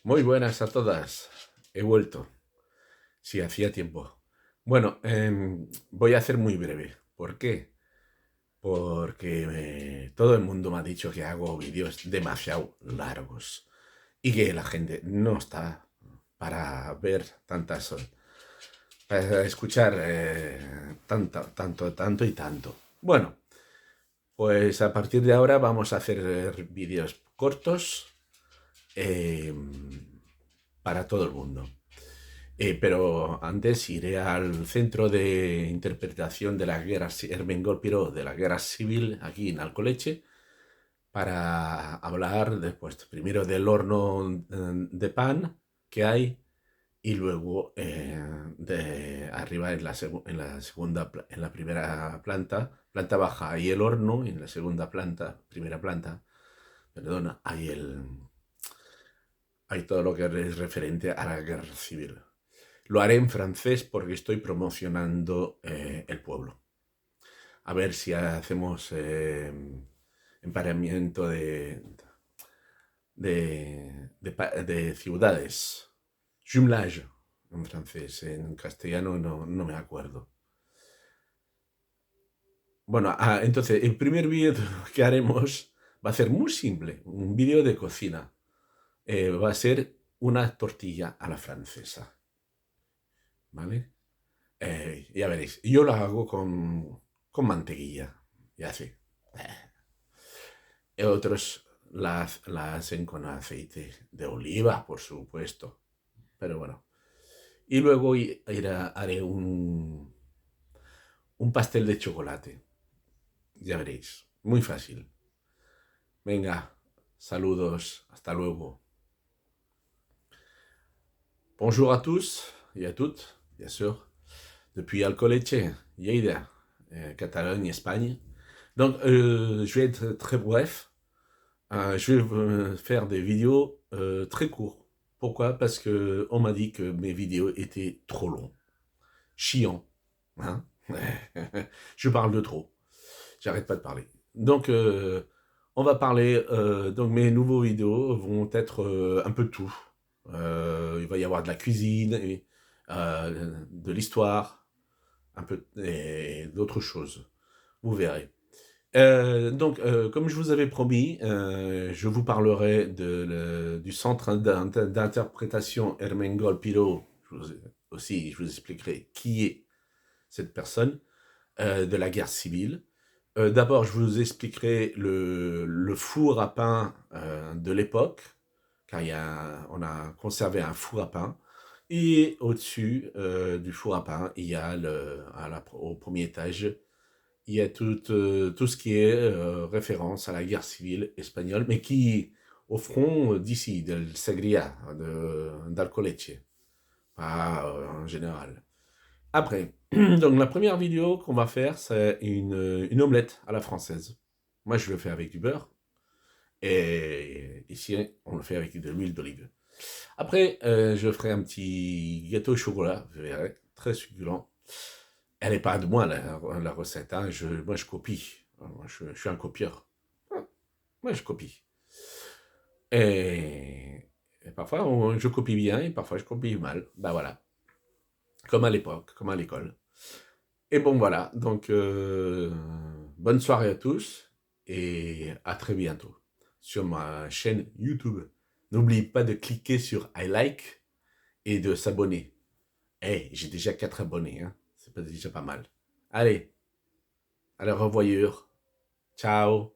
Muy buenas a todas. He vuelto. Sí, hacía tiempo. Bueno, voy a hacer muy breve. ¿Por qué? Porque todo el mundo me ha dicho que hago vídeos demasiado largos y que la gente no está para ver tantas, para escuchar tanto y tanto. Bueno, pues a partir de ahora vamos a hacer vídeos cortos eh, para todo el mundo. Pero antes iré al Centro de Interpretación de la Guerra Ermengol Piró de la Guerra Civil aquí en Alcoleche para hablar después primero del horno de pan que hay y luego de arriba en la segunda en la primera planta baja hay el horno y en la segunda planta, primera planta, perdona, hay todo lo que es referente a la guerra civil. Lo haré en francés porque estoy promocionando el pueblo. A ver si hacemos emparamiento de ciudades. Jumelage en francés. En castellano no me acuerdo. Bueno, entonces el primer vídeo que haremos va a ser muy simple. Un vídeo de cocina. Va a ser una tortilla a la francesa. ¿Vale? Ya veréis, yo lo hago con mantequilla, y así. Y otros la hacen con aceite de oliva, por supuesto. Pero bueno. Y luego haré un pastel de chocolate. Ya veréis. Muy fácil. Venga, saludos. Hasta luego. Bonjour à tous et à toutes, bien sûr. Depuis Alcoleche, Lleida, Catalogne, Espagne. Donc, je vais être très bref. Je vais faire des vidéos très courtes. Pourquoi? Parce que on m'a dit que mes vidéos étaient trop longues. Chiant. Hein. Je parle de trop. J'arrête pas de parler. Donc, on va parler. Donc, mes nouveaux vidéos vont être un peu de tout. Il va y avoir de la cuisine, de l'histoire, un peu et d'autres choses. Vous verrez. Comme je vous avais promis, je vous parlerai du centre d'interprétation Ermengol Piro. Je vous expliquerai qui est cette personne de la guerre civile. D'abord, je vous expliquerai le four à pain de l'époque, car on a conservé un four à pain. Et au-dessus du four à pain, il y a au premier étage, il y a tout ce qui est référence à la guerre civile espagnole, mais qui, au front d'ici, del Segria, d'Alcoleche, pas en général. Après, donc la première vidéo qu'on va faire, c'est une omelette à la française. Moi, je le fais avec du beurre, et ici, on le fait avec de l'huile d'olive. Après, je ferai un petit gâteau au chocolat, vous verrez, très succulent. Elle n'est pas de moi, la recette. Hein. Moi, je copie. Moi, je suis un copieur. Moi, je copie. Et parfois, je copie bien et parfois, je copie mal. Ben voilà. Comme à l'époque, comme à l'école. Et bon, voilà. Donc, bonne soirée à tous et à très bientôt sur ma chaîne YouTube. N'oubliez pas de cliquer sur I like et de s'abonner. Hey, j'ai déjà 4 abonnés. Hein. C'est déjà pas mal. Allez, à la revoyure. Ciao